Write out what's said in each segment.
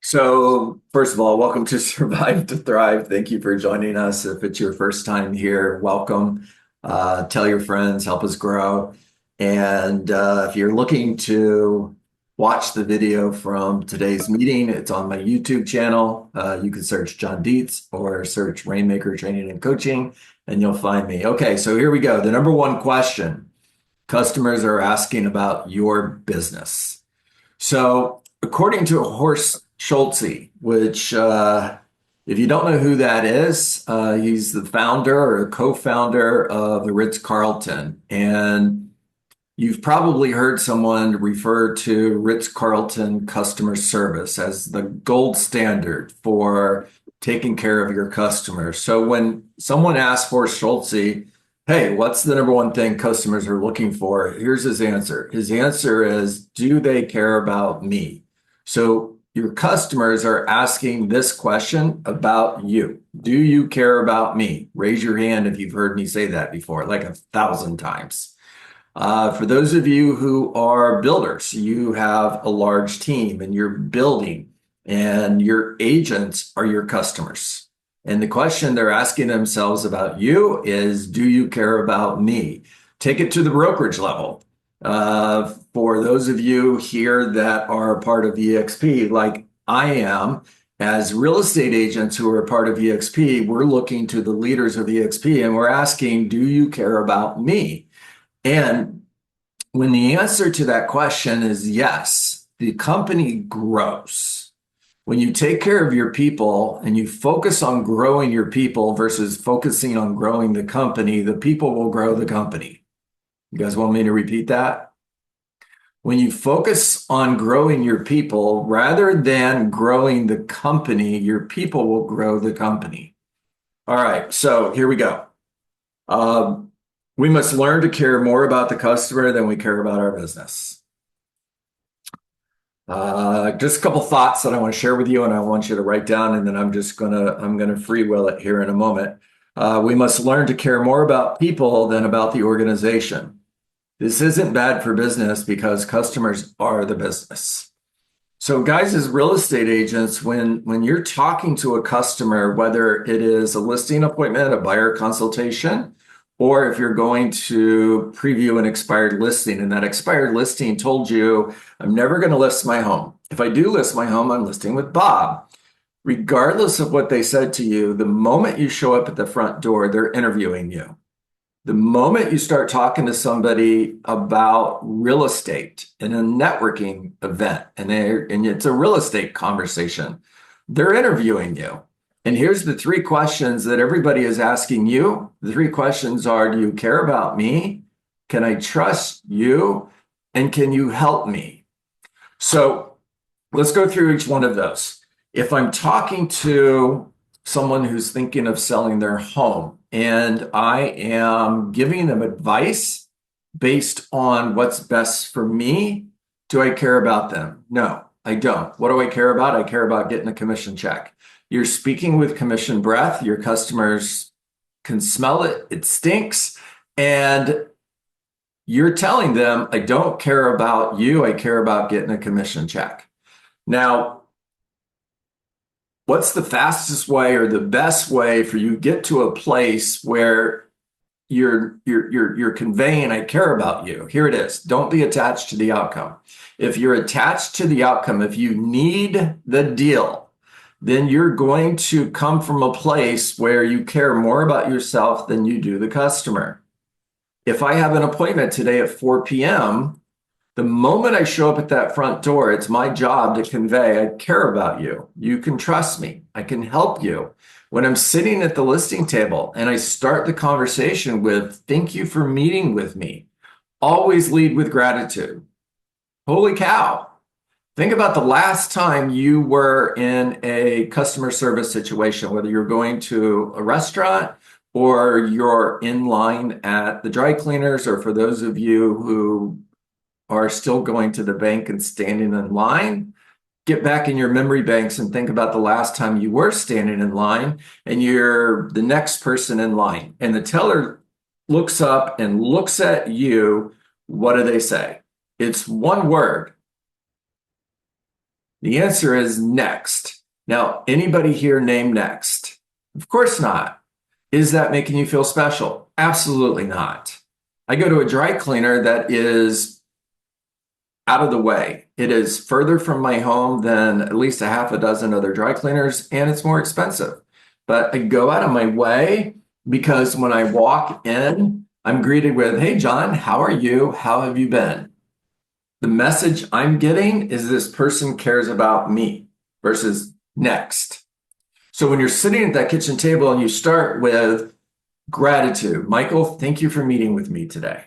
So, first of all, welcome to Survive to Thrive. Thank you for joining us. If it's your first time here, welcome. Tell your friends, help us grow. And if you're looking to watch the video from today's meeting, it's on my YouTube channel. You can search John Dietz or search Rainmaker Training and Coaching, and you'll find me. Okay, so here we go. The number one question customers are asking about your business. So, according to Horst Schulze, which, if you don't know who that is, he's the founder or co-founder of the Ritz-Carlton. And you've probably heard someone refer to Ritz-Carlton customer service as the gold standard for taking care of your customers. So when someone asks Horst Schulze, hey, what's the number one thing customers are looking for? Here's his answer. His answer is, do they care about me? So your customers are asking this question about you. Do you care about me? Raise your hand if you've heard me say that before, like 1,000 times. For those of you who are builders, you have a large team and you're building, and your agents are your customers. And the question they're asking themselves about you is, do you care about me? Take it to the brokerage level. For those of you here that are part of EXP, like I am, as real estate agents who are part of EXP, we're looking to the leaders of EXP and we're asking, do you care about me? And when the answer to that question is yes, the company grows. When you take care of your people and you focus on growing your people versus focusing on growing the people will grow the company. You guys want me to repeat that? When you focus on growing your people rather than growing the company, your people will grow the company. All right, so here we go. We must learn to care more about the customer than we care about our business. Just a couple thoughts that I want to share with you, and I want you to write down, and then I'm gonna freewheel it here in a moment. We must learn to care more about people than about the organization. This isn't bad for business because customers are the business. So guys, as real estate agents, when you're talking to a customer, whether it is a listing appointment, a buyer consultation, or if you're going to preview an expired listing and that expired listing told you, I'm never going to list my home. If I do list my home, I'm listing with Bob. Regardless of what they said to you, the moment you show up at the front door, they're interviewing you. The moment you start talking to somebody about real estate in a networking event, and it's a real estate conversation, they're interviewing you. And here's the three questions that everybody is asking you. The three questions are, do you care about me? Can I trust you? And can you help me? So let's go through each one of those. If I'm talking to someone who's thinking of selling their home and I am giving them advice based on what's best for me, do I care about them? No, I don't. What do I care about? I care about getting a commission check. You're speaking with commission breath. Your customers can smell it. It stinks. And you're telling them, I don't care about you. I care about getting a commission check. Now, what's the fastest way or the best way for you to get to a place where you're conveying, I care about you? Here it is. Don't be attached to the outcome. If you're attached to the outcome, if you need the deal, then you're going to come from a place where you care more about yourself than you do the customer. If I have an appointment today at 4 p.m., the moment I show up at that front door, it's my job to convey, I care about you. You can trust me. I can help you. When I'm sitting at the listing table and I start the conversation with, thank you for meeting with me, always lead with gratitude. Holy cow. Think about the last time you were in a customer service situation, whether you're going to a restaurant or you're in line at the dry cleaners, or for those of you who are still going to the bank and standing in line, get back in your memory banks and think about the last time you were standing in line and you're the next person in line. And the teller looks up and looks at you. What do they say? It's one word. The answer is next. Now, anybody here name next? Of course not. Is that making you feel special? Absolutely not. I go to a dry cleaner that is out of the way. It is further from my home than at least a half a dozen other dry cleaners, and it's more expensive. But I go out of my way because when I walk in, I'm greeted with, "Hey, John, how are you? How have you been?" The message I'm getting is this person cares about me versus next. So when you're sitting at that kitchen table and you start with gratitude, Michael, thank you for meeting with me today.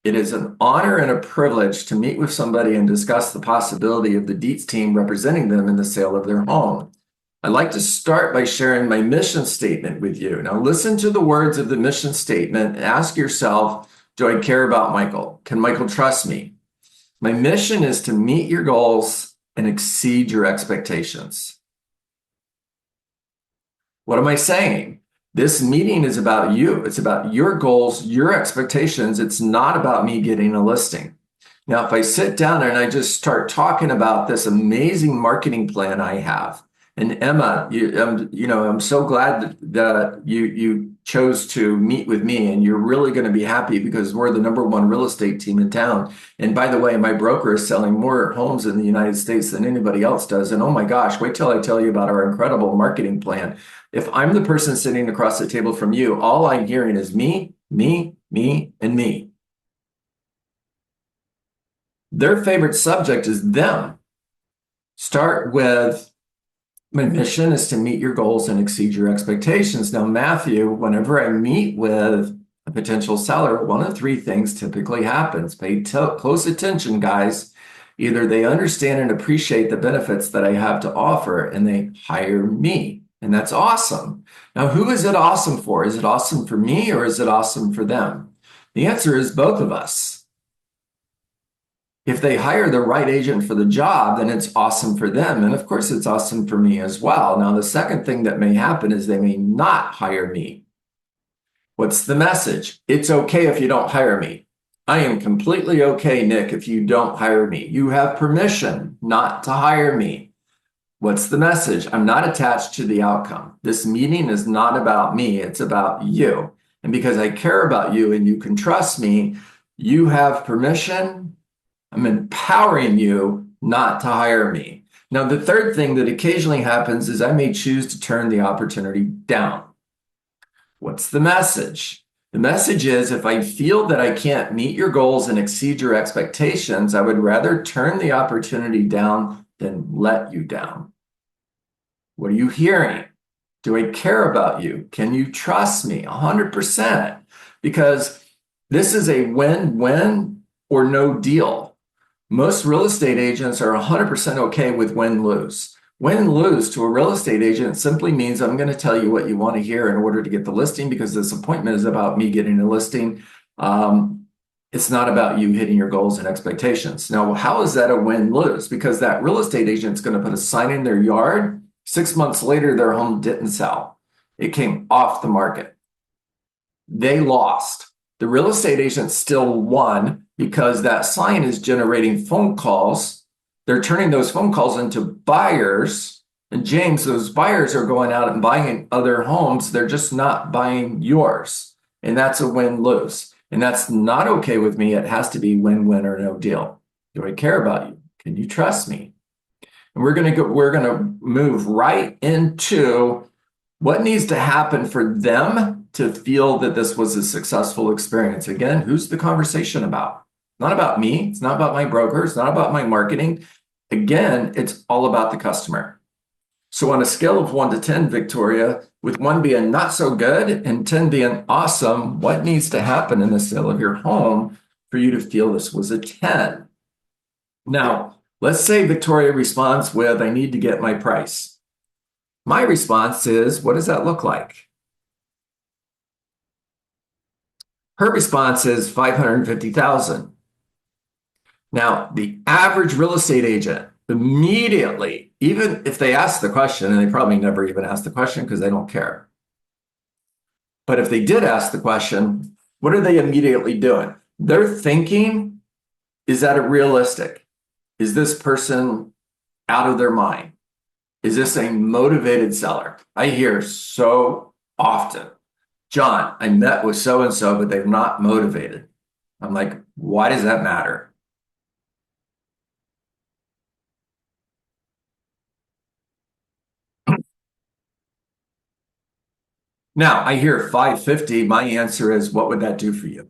It is an honor and a privilege to meet with somebody and discuss the possibility of the Dietz team representing them in the sale of their home. I'd like to start by sharing my mission statement with you. Now listen to the words of the mission statement and ask yourself, do I care about Michael? Can Michael trust me? My mission is to meet your goals and exceed your expectations. What am I saying? This meeting is about you. It's about your goals, your expectations. It's not about me getting a listing. Now, if I sit down and I just start talking about this amazing marketing plan I have, and Emma, I'm so glad that you chose to meet with me, and you're really going to be happy because we're the #1 real estate team in town. And by the way, my broker is selling more homes in the United States than anybody else does. And oh my gosh, wait till I tell you about our incredible marketing plan. If I'm the person sitting across the table from you, all I'm hearing is me, me, me, and me. Their favorite subject is them. Start with, my mission is to meet your goals and exceed your expectations. Now, Matthew, whenever I meet with a potential seller, one of three things typically happens. Pay close attention, guys. Either they understand and appreciate the benefits that I have to offer and they hire me. And that's awesome. Now, who is it awesome for? Is it awesome for me or is it awesome for them? The answer is both of us. If they hire the right agent for the job, then it's awesome for them. And of course, it's awesome for me as well. Now, the second thing that may happen is they may not hire me. What's the message? It's okay if you don't hire me. I am completely okay, Nick, if you don't hire me. You have permission not to hire me. What's the message? I'm not attached to the outcome. This meeting is not about me. It's about you. And because I care about you and you can trust me, you have permission. I'm empowering you not to hire me. Now, the third thing that occasionally happens is I may choose to turn the opportunity down. What's the message? The message is if I feel that I can't meet your goals and exceed your expectations, I would rather turn the opportunity down than let you down. What are you hearing? Do I care about you? Can you trust me? 100%. Because this is a win-win or no deal. Most real estate agents are 100% okay with win-lose. Win-lose to a real estate agent simply means I'm going to tell you what you want to hear in order to get the listing because this appointment is about me getting a listing. It's not about you hitting your goals and expectations. Now, how is that a win-lose? Because that real estate agent is going to put a sign in their yard. 6 months later, their home didn't sell. It came off the market. They lost. The real estate agent still won because that sign is generating phone calls. They're turning those phone calls into buyers. And James, those buyers are going out and buying other homes. They're just not buying yours. And that's a win-lose. And that's not okay with me. It has to be win-win or no deal. Do I care about you? Can you trust me? And we're going to move right into what needs to happen for them to feel that this was a successful experience. Again, who's the conversation about? Not about me. It's not about my broker. It's not about my marketing. Again, it's all about the customer. So on a scale of 1 to 10, Victoria, with 1 being not so good and 10 being awesome, what needs to happen in the sale of your home for you to feel this was a 10? Now, let's say Victoria responds with, I need to get my price. My response is, what does that look like? Her response is 550,000. Now, the average real estate agent immediately, even if they ask the question, and they probably never even ask the question because they don't care. But if they did ask the question, what are they immediately doing? They're thinking, is that realistic? Is this person out of their mind? Is this a motivated seller? I hear so often, John, I met with so-and-so, but they're not motivated. I'm like, why does that matter? Now, I hear 550. My answer is, what would that do for you?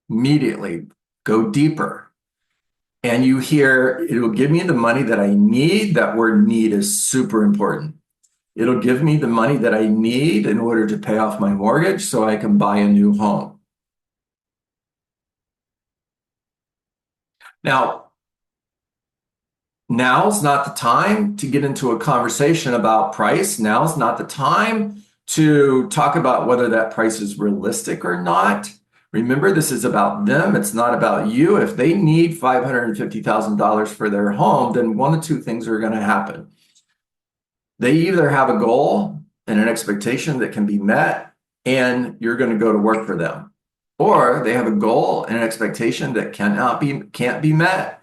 Immediately go deeper. And you hear, it will give me the money that I need. That word need is super important. It'll give me the money that I need in order to pay off my mortgage so I can buy a new home. Now, now's not the time to get into a conversation about price. Now's not the time to talk about whether that price is realistic or not. Remember, this is about them. It's not about you. If they need $550,000 for their home, then one of two things are going to happen. They either have a goal and an expectation that can be met, and you're going to go to work for them, or they have a goal and an expectation that can't be met.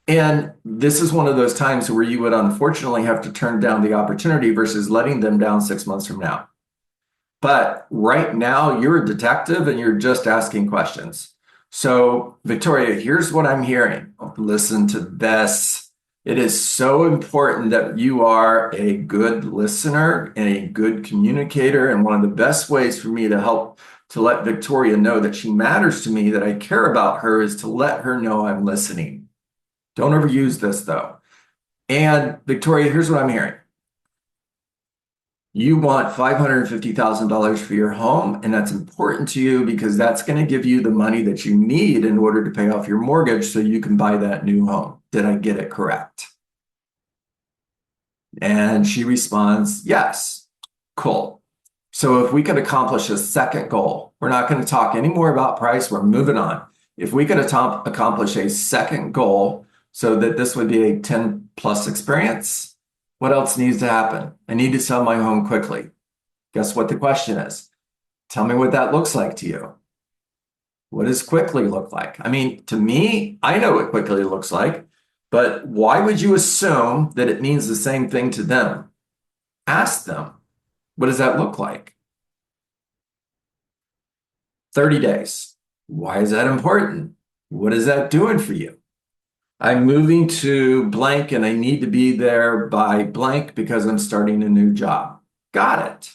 And this is one of those times where you would unfortunately have to turn down the opportunity versus letting them down 6 months from now. But right now, you're a detective and you're just asking questions. So, Victoria, here's what I'm hearing. Listen to this. It is so important that you are a good listener and a good communicator. And one of the best ways for me to help to let Victoria know that she matters to me, that I care about her, is to let her know I'm listening. Don't overuse this, though. And Victoria, here's what I'm hearing. You want $550,000 for your home, and that's important to you because that's going to give you the money that you need in order to pay off your mortgage so you can buy that new home. Did I get it correct? And she responds, yes. Cool. So if we could accomplish a second goal, we're not going to talk anymore about price. We're moving on. If we could accomplish a second goal so that this would be a 10 plus experience, what else needs to happen? I need to sell my home quickly. Guess what the question is? Tell me what that looks like to you. What does quickly look like? I mean, to me, I know what quickly looks like, but why would you assume that it means the same thing to them? Ask them, what does that look like? 30 days. Why is that important? What is that doing for you? I'm moving to blank and I need to be there by blank because I'm starting a new job. Got it.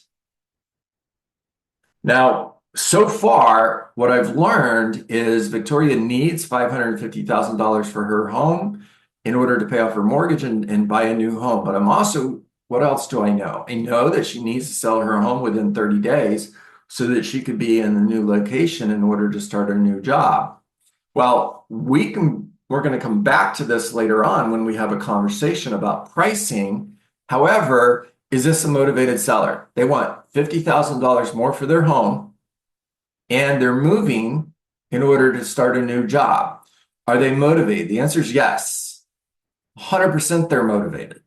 Now, so far, what I've learned is Victoria needs $550,000 for her home in order to pay off her mortgage and buy a new home. But I'm also, what else do I know? I know that she needs to sell her home within 30 days so that she could be in a new location in order to start a new job. Well, we're going to come back to this later on when we have a conversation about pricing. However, is this a motivated seller? They want $50,000 more for their home and they're moving in order to start a new job. Are they motivated? The answer is yes. 100% they're motivated.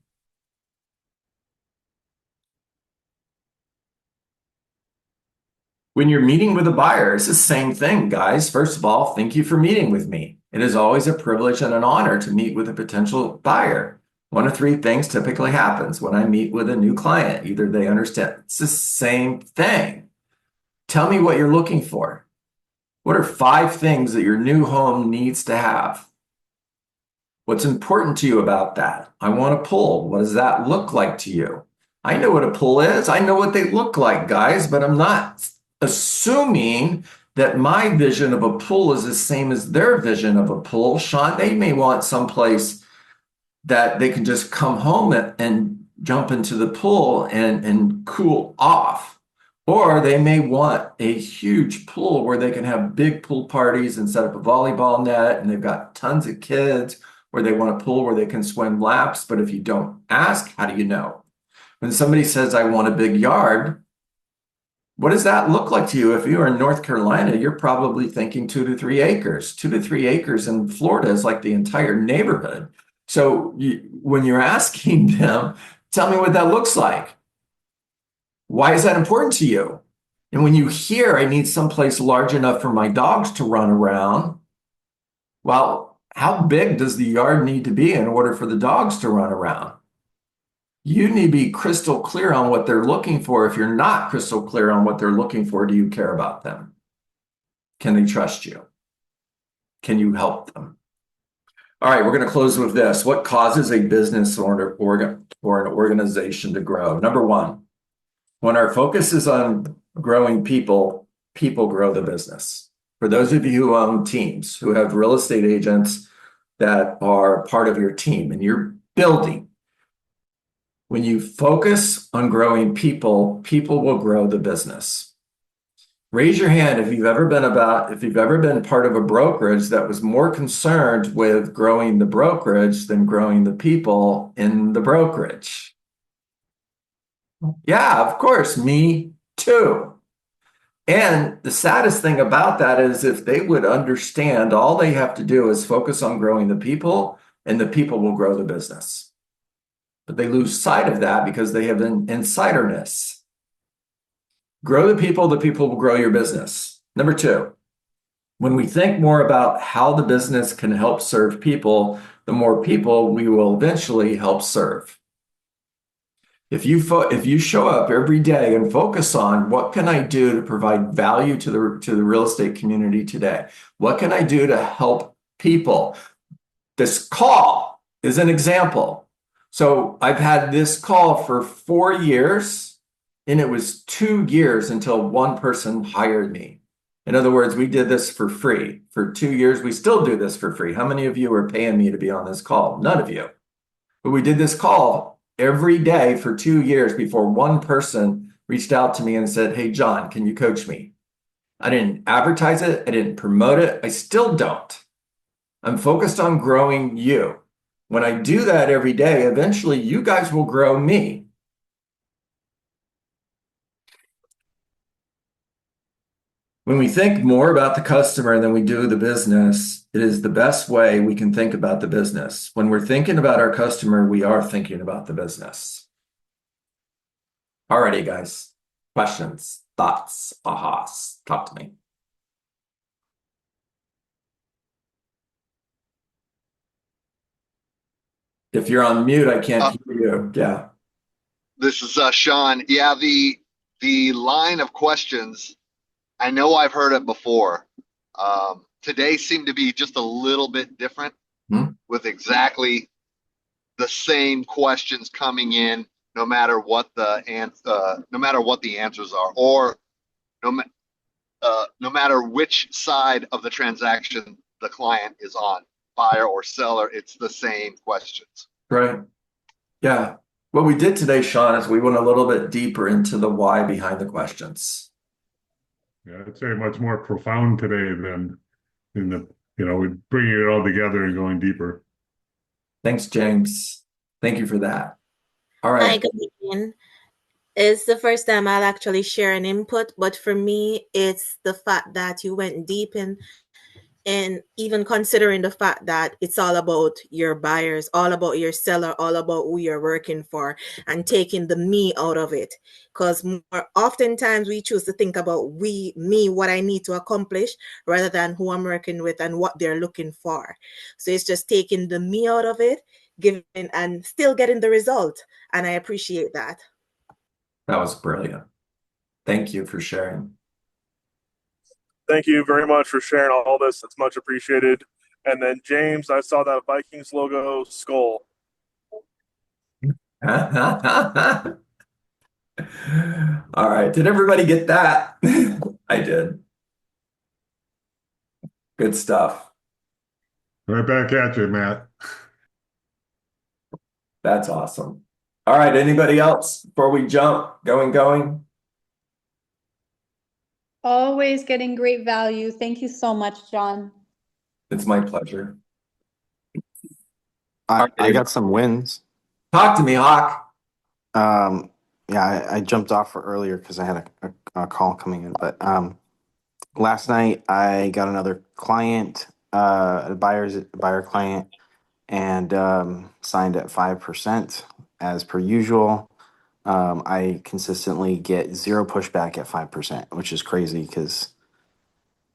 When you're meeting with a buyer, it's the same thing, guys. First of all, thank you for meeting with me. It is always a privilege and an honor to meet with a potential buyer. One of three things typically happens when I meet with a new client. Either they understand it's the same thing. Tell me what you're looking for. What are 5 things that your new home needs to have? What's important to you about that? I want a pool. What does that look like to you? I know what a pool is. I know what they look like, guys, but I'm not assuming that my vision of a pool is the same as their vision of a pool. Sean, they may want someplace that they can just come home and jump into the pool and cool off. Or they may want a huge pool where they can have big pool parties and set up a volleyball net, and they've got tons of kids, or they want a pool where they can swim laps. But if you don't ask, how do you know? When somebody says, I want a big yard, what does that look like to you? If you're in North Carolina, you're probably thinking 2 to 3 acres. 2 to 3 acres in Florida is like the entire neighborhood. So when you're asking them, tell me what that looks like. Why is that important to you? And when you hear, I need someplace large enough for my dogs to run around, well, How big does the yard need to be in order for the dogs to run around? You need to be crystal clear on what they're looking for. If you're not crystal clear on what they're looking for, do you care about them? Can they trust you? Can you help them? All right, we're going to close with this. What causes a business or an organization to grow? Number one, when our focus is on growing people, people grow the business. For those of you who own teams, who have real estate agents that are part of your team and you're building, when you focus on growing people, people will grow the business. Raise your hand if you've ever been part of a brokerage that was more concerned with growing the brokerage than growing the people in the brokerage. Yeah, of course, me too. And the saddest thing about that is if they would understand, all they have to do is focus on growing the people, and the people will grow the business. But they lose sight of that because they have an insiderness. Grow the people will grow your business. Number two, when we think more about how the business can help serve people, the more people we will eventually help serve. If you show up every day and focus on what can I do to provide value to the real estate community today? What can I do to help people? This call is an example. So I've had this call for 4 years, and it was 2 years until one person hired me. In other words, we did this for free. For 2 years, we still do this for free. How many of you are paying me to be on this call? None of you. But we did this call every day for 2 years before one person reached out to me and said, "Hey, John, can you coach me?" I didn't advertise it. I didn't promote it. I still don't. I'm focused on growing you. When I do that every day, eventually you guys will grow me. When we think more about the customer than we do the business, it is the best way we can think about the business. When we're thinking about our customer, we are thinking about the business. Alrighty, guys. Questions, thoughts, ahas. Talk to me. If you're on mute, I can't hear you. Yeah. This is Sean. Yeah, the line of questions, I know I've heard it before. Today seemed to be just a little bit different Hmm? with exactly the same questions coming in, no matter what no matter what the answers are, or no, no matter which side of the transaction the client is on, buyer or seller, it's the same questions. Right. Yeah. What we did today, Sean, is we went a little bit deeper into the why behind the questions. Yeah, I'd say much more profound today than in we bringing it all together and going deeper. Thanks, James. Thank you for that. All Hi, right. good evening. It's the first time I'll actually share an input, but for me, it's the fact that you went deep in and even considering the fact that it's all about your buyers, all about your seller, all about who you're working for, and taking the me out of it. Because more oftentimes we choose to think about me, what I need to accomplish, rather than who I'm working with and what they're looking for. So it's just taking the me out of it, giving and still getting the result. And I appreciate that. That was brilliant. Thank you for sharing. Thank you very much for sharing all this. It's much appreciated. And then James, I saw that Vikings logo skull. All right. Did everybody get that? I did. Good stuff. Right back at you, Matt. That's awesome. All right. Anybody else before we jump? Going? Always getting great value. Thank you so much, John. It's my pleasure. I got some wins. Talk to me, Hawk. Yeah, I jumped off for earlier because I had a call coming in. But last night I got another client, a buyer client, and signed at 5% as per usual. I consistently get zero pushback at 5%, which is crazy because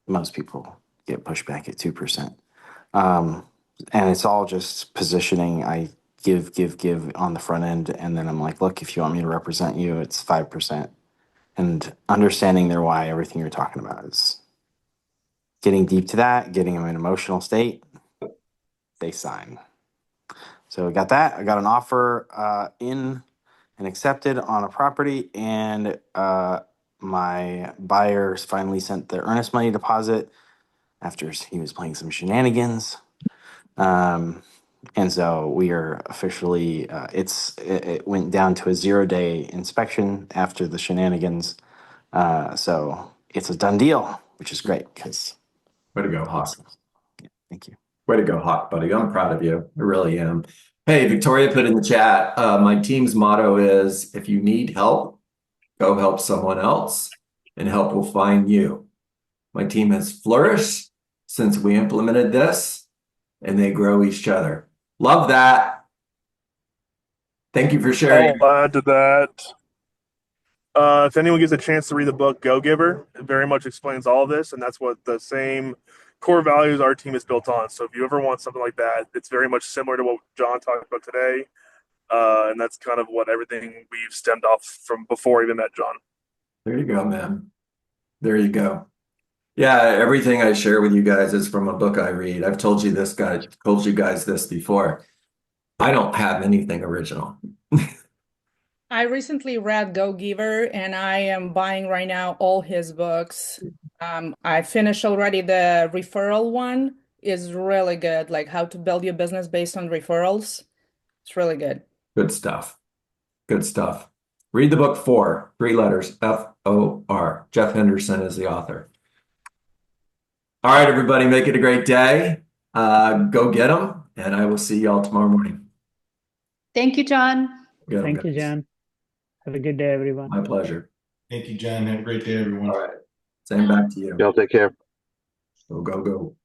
most people get pushback at 2%. And it's all just positioning. I give on the front end, and then I'm like, look, if you want me to represent you, it's 5%. And understanding their why, everything you're talking about is getting deep to that, getting them in an emotional state, they sign. So I got that. I got an offer in and accepted on a property, and my buyers finally sent their earnest money deposit after he was playing some shenanigans. And so we are officially, it went down to a 0-day inspection after the shenanigans. So it's a done deal, which is great because Way to go, Hawk. thank you. Way to go, Hawk, buddy. I'm proud of you. I really am. Hey, Victoria put in the chat, my team's motto is if you need help, go help someone else and help will find you. My team has flourished since we implemented this and they grow each other. Love that. Thank you for sharing. I'll add to that. If anyone gets a chance to read the book Go Giver, it very much explains all of this, and that's what the same core values our team is built on. So if you ever want something like that, it's very much similar to what John talked about today, and that's kind of what everything we've stemmed off from before even met John. There you go, man. There you go. Yeah, everything I share with you guys is from a book I read. I've told you guys this before. I don't have anything original. I recently read Go Giver, and I am buying right now all his books. I finished already the referral one. Is really good, like how to build your business based on referrals. It's really good. Good stuff. Good stuff. Read the book 4, 3 letters, FOR. Jeff Henderson is the author. All right, everybody, make it a great day. Go get them, and I will see y'all tomorrow morning. Thank you, John. Get 'em, Thank you, guys. John. Have a good day, everyone. My pleasure. Thank you, John. Have a great day, everyone. All right. Same back to you. Y'all take care. Go, go, go.